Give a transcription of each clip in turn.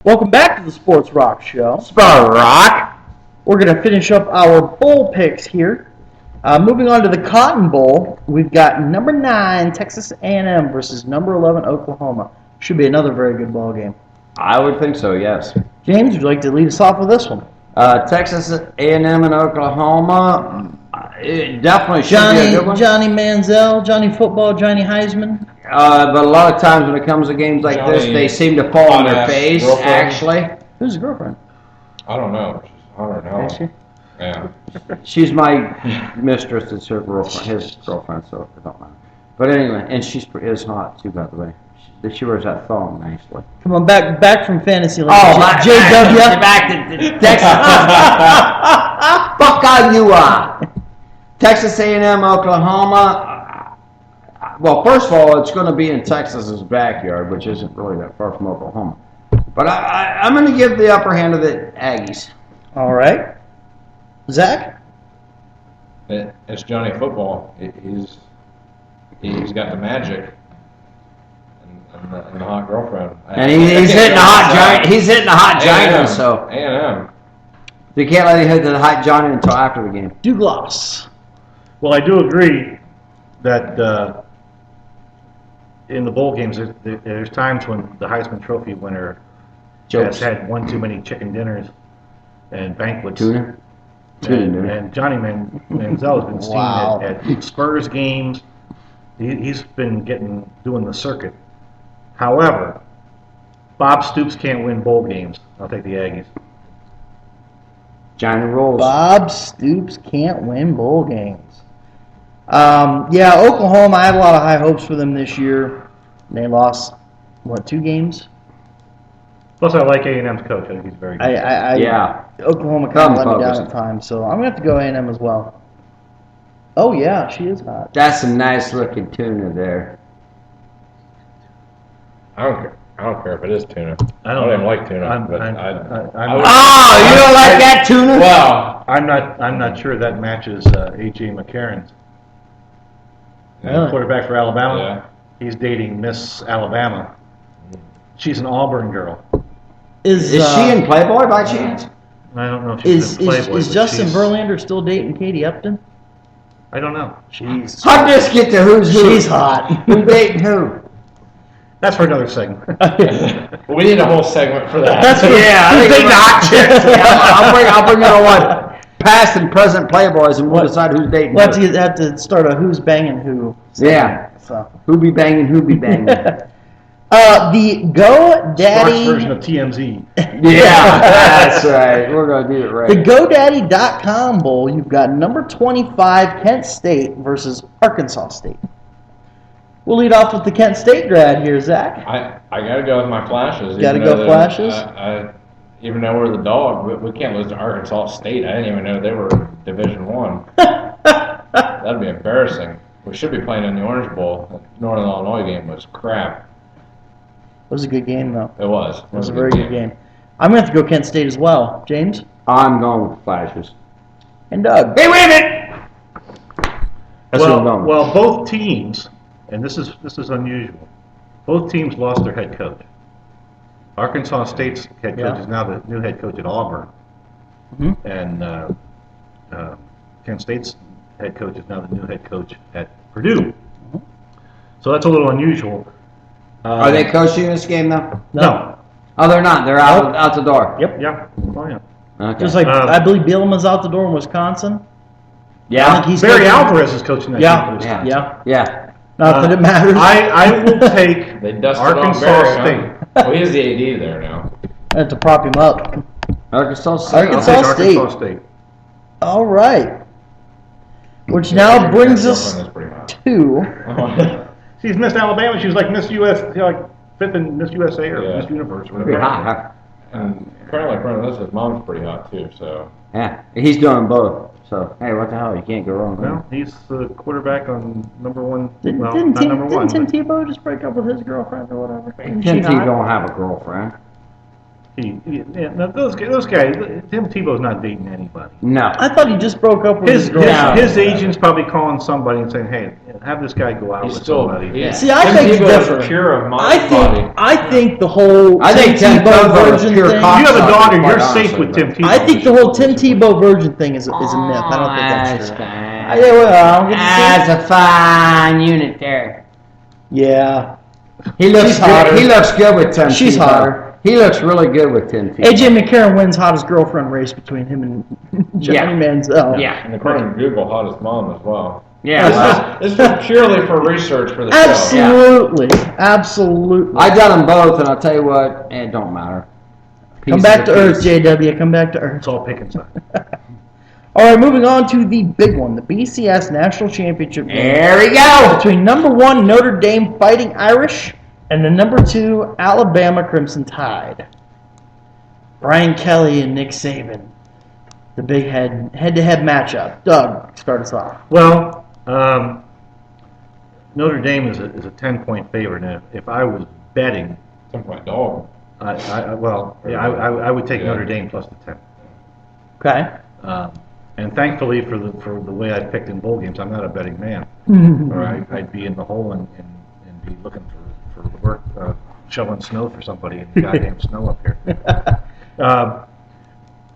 Welcome back to the Sports Rock Show. Spur Rock. We're going to finish up our bowl picks here. Moving on to the Cotton Bowl, we've got number 9 Texas A&M versus number 11 Oklahoma. Should be another very good ball game. I would think so, yes. James, would you like to lead us off with this one? Texas A&M and Oklahoma. It definitely should be a good one. Johnny Manziel, Johnny Football, Johnny Heisman. But a lot of times when it comes to games like this, they seem to fall on their face, girlfriend. actually. Who's his girlfriend? I don't know. She's hot or no. Is she? Yeah. She's my mistress. It's her girlfriend, his girlfriend, so it don't matter. But anyway, and she is hot, too, by the way. She wears that thong nicely. Come on, back from fantasy. JW. JW. Back to Texas. Fuck on you are. Texas A&M, Oklahoma. Well, first of all, it's going to be in Texas's backyard, which isn't really that far from Oklahoma. But I'm going to give the upper hand to the Aggies. All right. Zach? It's Johnny Football. He's got the magic and the hot girlfriend. And he's hitting a hot giant. He's hitting a hot giant, so A&M. you can't let him hit the hot giant until after the game. Douglas. Well, I do agree that in the bowl games, there's times when the Heisman Trophy winner Jokes. has had one too many chicken dinners and banquets. Tuna. And Johnny Manziel has been seen Wow. at Spurs games. He's been doing the circuit. However, Bob Stoops can't win bowl games. I'll take the Aggies. Johnny rolls. Bob Stoops can't win bowl games. Oklahoma, I had a lot of high hopes for them this year. They lost, 2 games? Plus, I like A&M's coach. I think he's very good. Yeah. Oklahoma kind of let me down Focus. at times, so I'm going to have to go A&M as well. Oh, yeah, she is hot. That's a nice looking tuna there. I don't care if it is tuna. I I don't don't even know. like tuna. I'm- but I'm- I I'm- would- Oh, you don't like that tuna? Well, I'm not sure that matches A.J. McCarron's Really? quarterback for Alabama. yeah. He's dating Miss Alabama. She's an Auburn girl. Is she in Playboy by chance? I don't know if she's in Playboy. is but Justin she's- Verlander still dating Katie Upton? I don't know. Jeez. I'll just get to who's who. She's hot. Who dating who? That's for another segment. We need a whole segment for that. Yeah, I think the hot chicks. I'll bring you on one. Past and present Playboys, and we'll decide who's dating We'll who. have to start a who's banging who. Yeah. So. Who be banging, who be banging. The Sparks GoDaddy. version of TMZ. Yeah, that's right. We're going to do it right. The GoDaddy.com Bowl, you've got number 25 Kent State versus Arkansas State. We'll lead off with the Kent State grad here, Zach. I got to go with my flashes. Gotta even go though Flashes? even though we're the dog, we can't lose to Arkansas State. I didn't even know they were Division One. That'd be embarrassing. We should be playing in the Orange Bowl. The Northern Illinois game was crap. It was a good game, though. It was. It was a very good game. I'm going to have to go Kent State as well. James I'm going with flashes. and Doug. Hey, wait a minute! That's what I'm going with. Well, both teams, and this is unusual. Both teams lost their head coach. Arkansas State's head coach Yeah. is now the new head coach at Auburn, Mhm. and Kent State's head coach is now the new head coach at Purdue. So that's a little unusual. Are they coaching this game, though? No. Oh, they're not. They're out the door. Yep. Yeah. Oh, yeah. Okay. Just like, I believe Bielema's out the door in Wisconsin. I yeah. think he's Barry coaching- Alvarez is coaching that Yeah. team. for Yeah. Wisconsin. Yeah. Yeah. Not that it matters. I will take They dusted Arkansas off Barry, State. Huh? Well, he's the AD there now. I have to prop him up. Arkansas State. I'll Arkansas take State. Arkansas State. All right. Which now brings us Girlfriend is pretty hot. to She's Miss Alabama. She was like Miss US, like fifth in Miss USA or Yeah. Miss Universe, or Pretty whatever. hot, huh? And apparently, according to this, his mom's pretty hot too. So Yeah. He's doing both. So, hey, what the hell? You can't go wrong. Well, he's the quarterback on number one. didn't, well, didn't, not Tim, number one. didn't Tim but- Tebow just break up with his girlfriend or whatever? Isn't she Tim hot? don't have a girlfriend. No, those guys, Tim Tebow's not dating anybody. No. I thought he just broke up with his His, girlfriend. his agent's probably calling somebody and saying, hey, have this guy go out He's with still. somebody. Yeah. See, I Tim think it's Tebow is different. pure of mind body. I think the whole I think Tim Tebow Tebow is virgin pure thing. cock- If you have a daughter, Quite you're honestly, safe with but- Tim Tebow. I think the whole Tim Tebow virgin thing is a myth. I don't think that's true. fine. Yeah, well, I'll give you That's a fine unit there. Yeah. He looks She's good. hotter. He looks good with Tim. She's Tebow. hotter. He looks really good with Tim. Tebow. AJ McCarron wins hottest girlfriend race between him and Johnny Yeah. Manziel. Yeah. And according to Google, hottest mom as well. Yeah. Well, This is purely for research for the show. Absolutely. Absolutely. I done them both, and I'll tell you what, it don't matter. Come Piece back of to a Earth, piece. JW. Come back to Earth. It's all Pickens. All right, moving on to the big one, the BCS National Championship game There we go. between number 1 Notre Dame Fighting Irish and the number 2 Alabama Crimson Tide. Brian Kelly and Nick Saban, the big head-to-head matchup. Doug, start us off. Well, Notre Dame is a 10-point favorite, and if I was betting, 10-point dog. I would take Yeah. Notre Dame plus the 10. Okay. And thankfully for the way I picked in bowl games, I'm not a betting man, or I'd be in the hole and be looking for work, shoveling snow for somebody in the goddamn snow up here.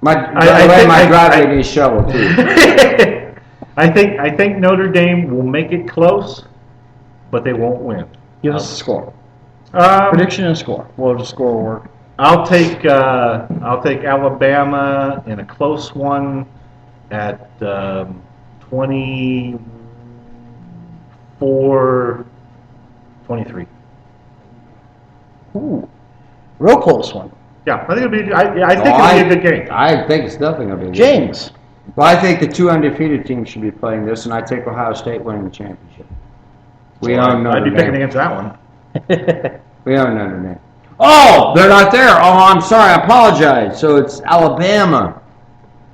My I driveway needs shovel too. I think Notre Dame will make it close, but they won't win. Give us a score. Um, Prediction and score. Well, the score will work. I'll take Alabama in a close one at 24-23. Ooh. Real close one. Yeah, I think it'll be. I think it'll be a good game. I think it's definitely gonna be a good James. game. Well, I think the 2 undefeated teams should be playing this, and I take Ohio State winning the championship. We own I'd Notre be picking Dame. against that one. We own Notre Dame. Oh, they're not there. Oh, I'm sorry. I apologize. So it's Alabama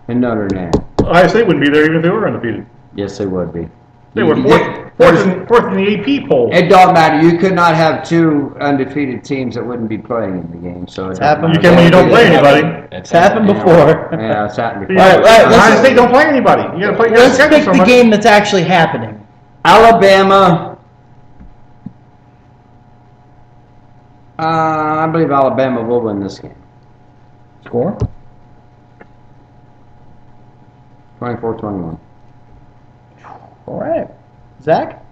and Notre Dame. Ohio State wouldn't be there even if they were undefeated. Yes, they would be. They were fourth in the AP poll. It don't matter. You could not have 2 undefeated teams that wouldn't be playing in the game. So it's happened. You can when you don't play anybody. It's happened before. Yeah, it's happened before. All right, Ohio let's- State don't play anybody. You gotta play. You gotta Let's schedule pick the somebody. game that's actually happening. Alabama. I believe Alabama will win this game. Score? 24-21. All right. Zach?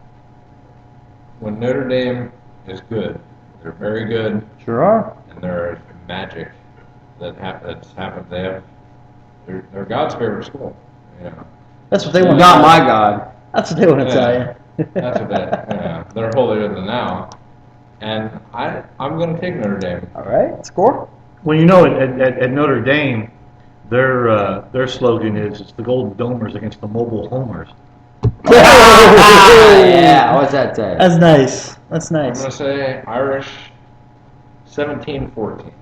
When Notre Dame is good, they're very good, Sure are. and there's magic that's happened. They're God's favorite school. You know, That's what they want. Not my God. That's what they want to Yeah. tell you. that's what they're holier than thou. And I'm going to take Notre Dame. All right. Score? Well, you know, at Notre Dame, their slogan is "It's the Golden Domers against the Mobile Homers." Yeah, what's that say? That's nice. That's I'm nice. going to say Irish 17-14.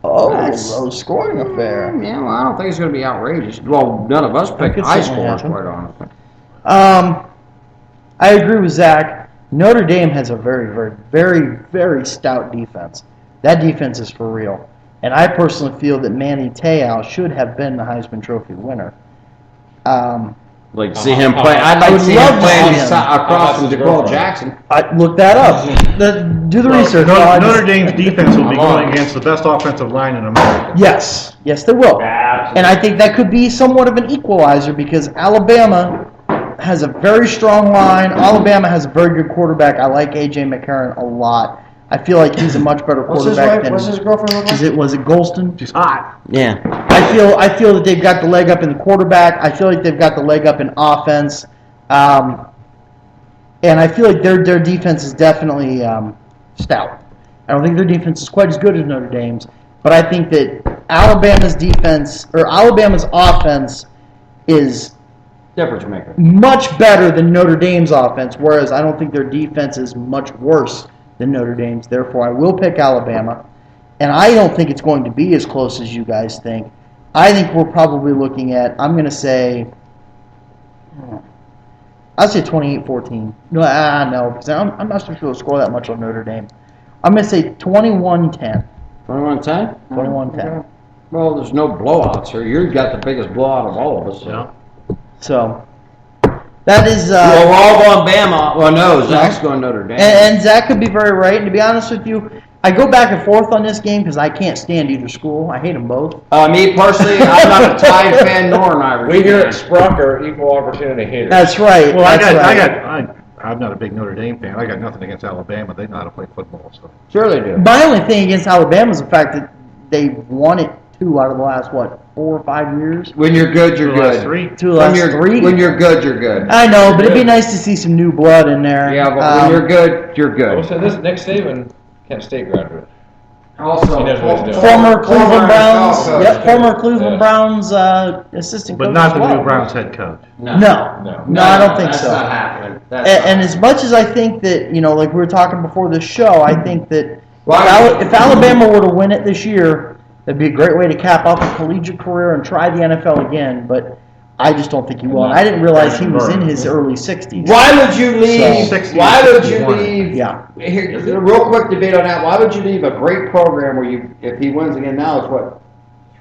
Oh, That's- low scoring affair. Yeah, well, I don't think it's going to be outrageous. Well, none of us picked could high certainly scores, happen. quite honestly. I agree with Zach. Notre Dame has a very, very, very, very stout defense. That defense is for real. And I personally feel that Manny Te'o should have been the Heisman Trophy winner. Like to see him play. I'd I like would to see love him to play see him. across from That's his DeGraw girlfriend. Jackson. I look that up. Do the research. No, I Notre just- Dame's defense will be I'm on. going against the best offensive line in America. Yes, yes, they will. And I think that could be somewhat of an equalizer because Alabama has a very strong line. Alabama has a very good quarterback. I like A.J. McCarron a lot. I feel like he's a much better quarterback than. girlfriend look Was it Golston? She's hot. Yeah. I feel that they've got the leg up in the quarterback. I feel like they've got the leg up in offense, and I feel like their defense is definitely stout. I don't think their defense is quite as good as Notre Dame's, but I think that Alabama's defense or Alabama's offense is Difference maker. much better than Notre Dame's offense, whereas I don't think their defense is much worse than Notre Dame's. Therefore, I will pick Alabama. And I don't think it's going to be as close as you guys think. I think we're probably looking at, I'm going to say, I'll say 28-14. No, because I'm not sure if they'll score that much on Notre Dame. I'm going to say 21-10 for 21-10? 21-10. Well, there's no blowouts here. You've got the biggest blowout of all of us. Yeah. So that is. Well, we're all going Bama. Well, no, Zach's going Notre Dame. And Zach could be very right. And to be honest with you, I go back and forth on this game because I can't stand either school. I hate them both. Me personally, I'm not a Tide fan nor an Irish We here fan. at Sprock are equal opportunity haters. That's right. Well, that's right. I'm not a big Notre Dame fan. I got nothing against Alabama. They know how to play football. So Sure they do. My only thing against Alabama is the fact that they've won it 2 out of the last 4 or 5 years. When you're good, you're the last good. 3. 2 of the When last you're 3. when you're good, you're good. I know, but it'd be nice to see some new blood in there. Yeah, but when you're good, you're good. So this Nick Saban, Kent State graduate. Also, He knows what he's doing. Former Cleveland Browns. NFL coach. Yep, former Cleveland Yeah. Browns assistant coach. But not as the well. new Browns head coach. No, I don't think that's so. not happening. That's And not as much as I think that, like we were talking before the show, I think that Well, if Alabama were to win it this year, that'd be a great way to cap off a collegiate career and try the NFL again. But I just don't think he will. And I didn't realize he was in his early 60s. Why would you leave? So, 60 why would you 61. leave? Yeah. Here, a real quick debate on that. Why would you leave a great program where if he wins again now, it's what,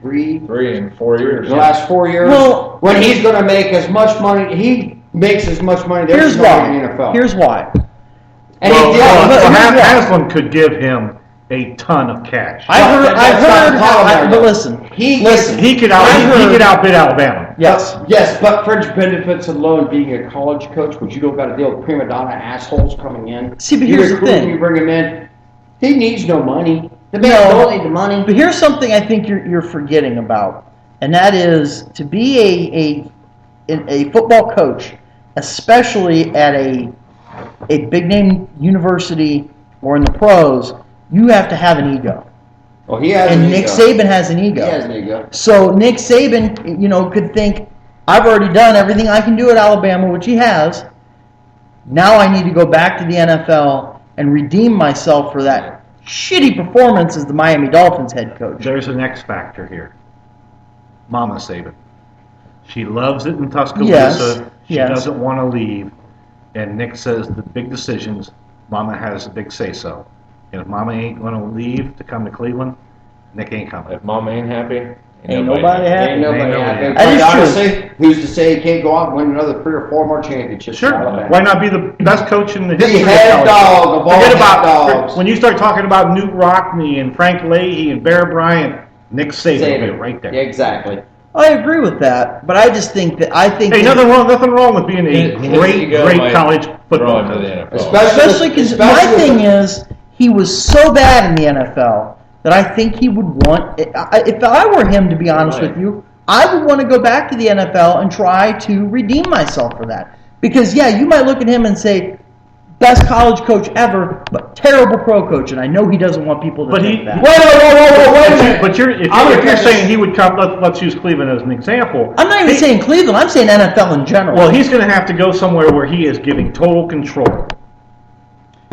3 in 4 years. the last 4 years? Well- when he's going to make as much money, he makes as much money there Here's as in why. the NFL. Here's why. and Well, he did. but here's what- Haslam could give him a ton of cash. I heard that's not but though. listen, He listen. He could I heard- outbid Alabama. Yes. Yes, but fringe benefits alone, being a college coach, which you don't got to deal with prima donna assholes coming in. See, but You here's the recruit him, thing. You bring him in. He needs no money. The man No. don't need the money. But here's something I think you're forgetting about, and that is to be a football coach, especially at a big name university or in the pros, you have to have an ego. Well, he has And an Nick ego. Saban has an ego. He has an ego. So Nick Saban, could think, I've already done everything I can do at Alabama, which he has. Now I need to go back to the NFL and redeem myself for that shitty performance as the Miami Dolphins head coach. There's an X factor here. Mama Saban. She loves it in Tuscaloosa. Yes, She yes. doesn't want to leave. And Nick says the big decisions, Mama has a big say-so. And if Mama ain't going to leave to come to Cleveland, Nick ain't coming. If mom ain't happy, Ain't nobody happy. Ain't nobody Ain't nobody happy. happy. That is Quite true. honestly, who's to say he can't go out and win another 3 or 4 more championships? Sure. in Alabama? Why not be the best coach in the The history head of college? dog of all Forget head about dogs. when you start talking about Newt Rockne and Frank Leahy and Bear Bryant, Nick Saban will be right there. Yeah, exactly. I agree with that, but I just think that Hey, nothing wrong with being a great college football to the coach. NFL. especially because my especially with thing the- is he was so bad in the NFL that I think he would want. If I were him, to be honest Right. with you, I would want to go back to the NFL and try to redeem myself for that. Because yeah, you might look at him and say, best college coach ever, but terrible pro coach, and I know he doesn't want people to But think he- that. Wait a minute. But if I'm you're gonna- saying he would come, let's use Cleveland as an example. I'm not even saying Cleveland. I'm saying NFL in general. Well, he's going to have to go somewhere where he is giving total control.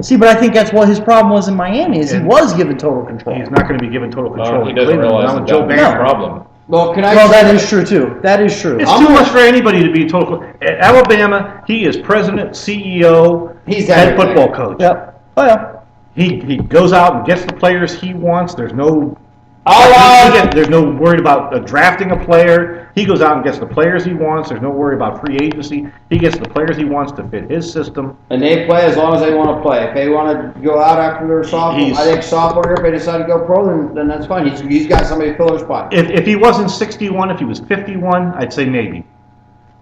See, but I think that's what his problem was in Miami. Is he And- was given total control. He's not going to be given total control. Well, he in doesn't Cleveland, realize not that with Joe that's Banner. the problem. Well, can I? Well, say- that is true too. That is true. It's too much for anybody to be total. At Alabama, he is president, CEO, He's head everything. football coach. Yep. Oh yeah. He goes out and gets the players he wants. There's no All there's no worry about drafting a player. He goes out and gets the players he wants. There's no worry about free agency. He gets the players he wants to fit his system. And they play as long as they want to play. If they want to go out after their sophomore, He's- I think sophomore year, if they decide to go pro, then that's fine. He's got somebody to fill their spot. If he wasn't 61, if he was 51, I'd say maybe.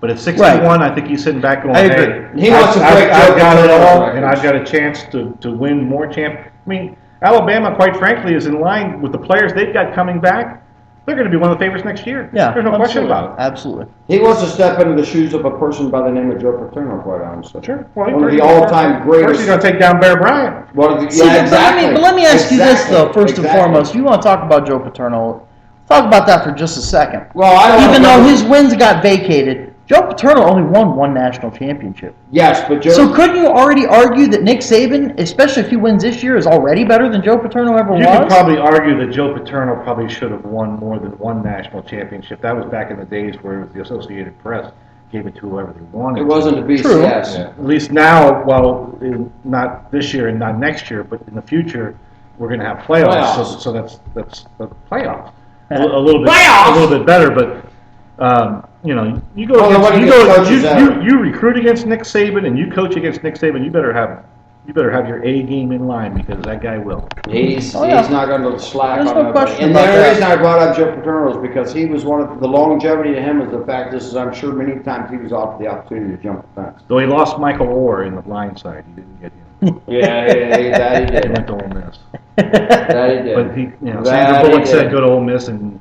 But at 61, I think he's sitting back going, I agree. hey, He wants to break I've Joe got it Paterno's all, records. and I've got a chance to win more champ. I mean, Alabama, quite frankly, is in line with the players they've got coming back. They're going to be one of the favorites next year. Yeah. There's no question absolutely. about it. Absolutely. He wants to step into the shoes of a person by the name of Joe Paterno, quite honestly. Sure. Well, One of the all-time First, greatest. he's going to take down Bear Bryant. One of the, See, yeah, but exactly. let me ask you this Exactly. though. First and Exactly. foremost, you want to talk about Joe Paterno? Talk about that for just a second. Well, I don't Even know. though his wins got vacated, Joe Paterno only won 1 national championship. Yes, but Joe. So couldn't you already argue that Nick Saban, especially if he wins this year, is already better than Joe Paterno ever You was? could probably argue that Joe Paterno probably should have won more than 1 national championship. That was back in the days where it was the Associated Press gave it to whoever they wanted. It wasn't a True. BCS. Yeah. At least now, well, not this year and not next year, but in the future, we're going to have playoffs. Playoffs. So that's the playoffs. A little bit, Playoffs! a little bit better, but you know, you go, Well, then what do you get coaches out? you recruit against Nick Saban and you coach against Nick Saban. You better have your A game in line because that guy will. He's Oh, yeah. he's not going to slack There's on no nobody. question And about the that. reason I brought up Joe Paterno is because he was one of the longevity to him is the fact this is I'm sure many times he was off the opportunity to jump the fence. Though he lost Michael Orr in the blind side, he didn't get him. Yeah, that he He went did. to Ole Miss. That he did. But he, That Sandra he Bullock did. said go to Ole Miss, and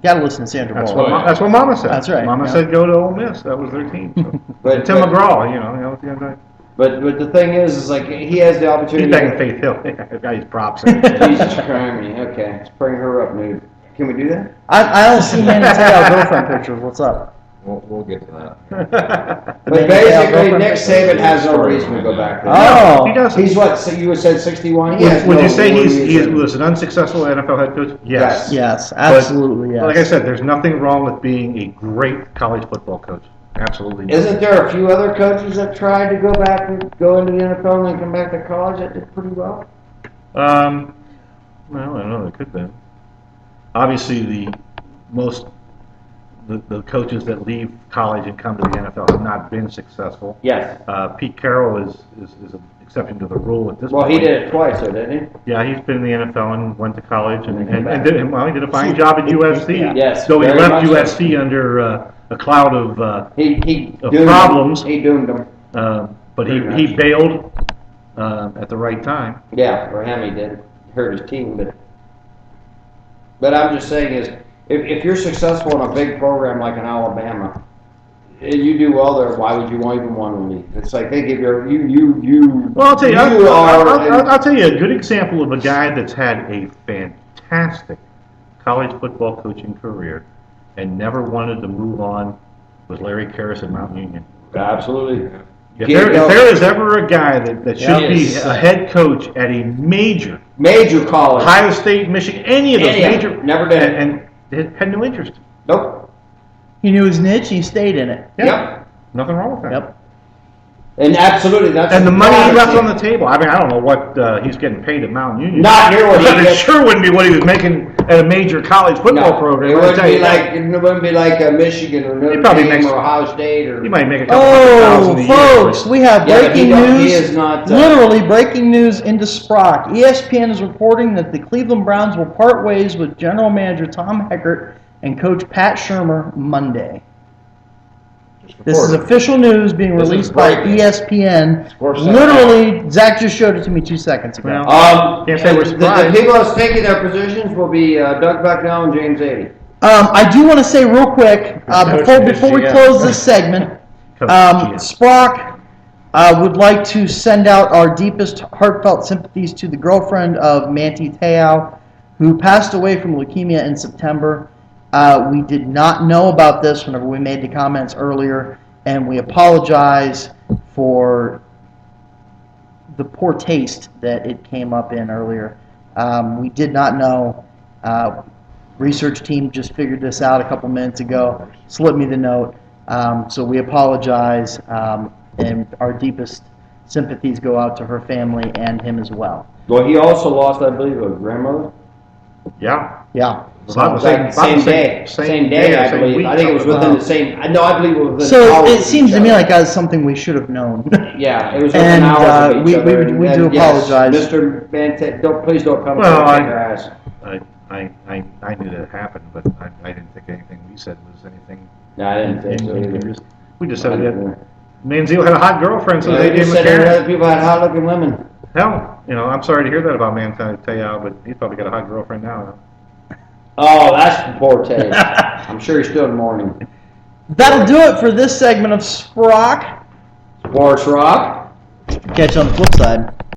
Gotta listen to Sandra that's Bullock. what Mama said. That's right, Mama yeah. said go to Ole Miss. That was their team. So. But Tim but- McGraw, you know, at the end of the day. But the thing is like he has the He's opportunity. back in Faith Hill. That guy's props. Jesus Christ, okay, let's bring her up, nude. Can we do that? I don't see Manny Te'o girlfriend pictures. What's up? We'll get to that. But Manny Te'o basically, girlfriend Nick pictures. Saban has no reason to go back there. Oh. He doesn't. He's what? So you said 61. He has Would no you say he reason. was an unsuccessful NFL head coach? Yes. Yes, absolutely, yes. Like I said, there's nothing wrong with being a great college football coach. Absolutely. not. Isn't there a few other coaches that tried to go back and go into the NFL and then come back to college that did pretty well? Well, I don't know. There could be. Obviously, the coaches that leave college and come to the NFL have not been successful. Yes. Pete Carroll is an exception to the rule at this Well, point. he did it twice, though, didn't Yeah, he's been in the NFL and went to college and, And then came and back. he did a fine job at USC. Yeah. Yes, Though he very left much so. USC under a cloud of he? He Of doomed problems. Them. He doomed them. but Pretty he much. bailed at the right time. Yeah, for him he did. Hurt his team, but I'm just saying is if you're successful in a big program like in Alabama, and you do well there, why would you even want to leave? It's like they give you. Well, I'll tell you, You I'll tell you a good example of a guy that's had a fantastic college football coaching career and never wanted to move on was Larry Karras at Mount Union. Absolutely. If there is ever a guy that should be Yes. a head coach at a major, Major college. Ohio State, Michigan, any of those Any of major, them. Never did. and had no interest. Nope. He knew his niche, he stayed in it. Yeah. Yep. Nothing wrong with that. Yep. And absolutely, that's. And the money he left quality. on the table, I mean, I don't know what he's getting paid at Mount Union. Not near what he But it gets. sure wouldn't be what he was making at a major college football No, program. It I'll wouldn't tell be you that. like Michigan or Notre probably Dame makes- or Ohio State or. He might make a couple hundred thousand a Oh, year. folks, we have Yeah, but he breaking don't- he news. is not, Literally breaking news into Sprock. ESPN is reporting that the Cleveland Browns will part ways with general manager Tom Heckert and coach Pat Shermer Monday. This is official news being This is released by breaking. ESPN. Sports Literally, Zach just showed it to me 2 seconds ago. Well, Can't say we're the surprised. people that's taking their positions will be Doug Bucknell and James Adie. I do want to say real quick, before we close this segment, Coach GM. Sprock would like to send out our deepest heartfelt sympathies to the girlfriend of Manti Te'o, who passed away from leukemia in September. We did not know about this whenever we made the comments earlier, and we apologize for the poor taste that it came up in earlier. We did not know. Research team just figured this out a couple minutes ago, slipped me the note. So we apologize, and our deepest sympathies go out to her family and him as well. Well, he also lost, I believe, a grandmother. Yeah. Yeah. About the Same day, I same believe. week, I think it was something within like the same. No, I believe it was within So hours it of seems each to me other. like that's something we should have known. Yeah, it was within And, hours of we- each other. we do And yes, apologize. Mr. Mantet, please don't come Well, and take our ass. I knew that happened, but I didn't think anything we said was anything. No, I didn't think so either. We just said that Manziel had a hot girlfriend, so Yeah, they they gave just him a said that Karen. other people had hot-looking women. Hell, I'm sorry to hear that about Manti Te'o, but he's probably got a hot girlfriend now. Oh, that's poor taste. I'm sure he's still in mourning. That'll do it for this segment of Sprock. Sports Rock. Catch you on the flip side.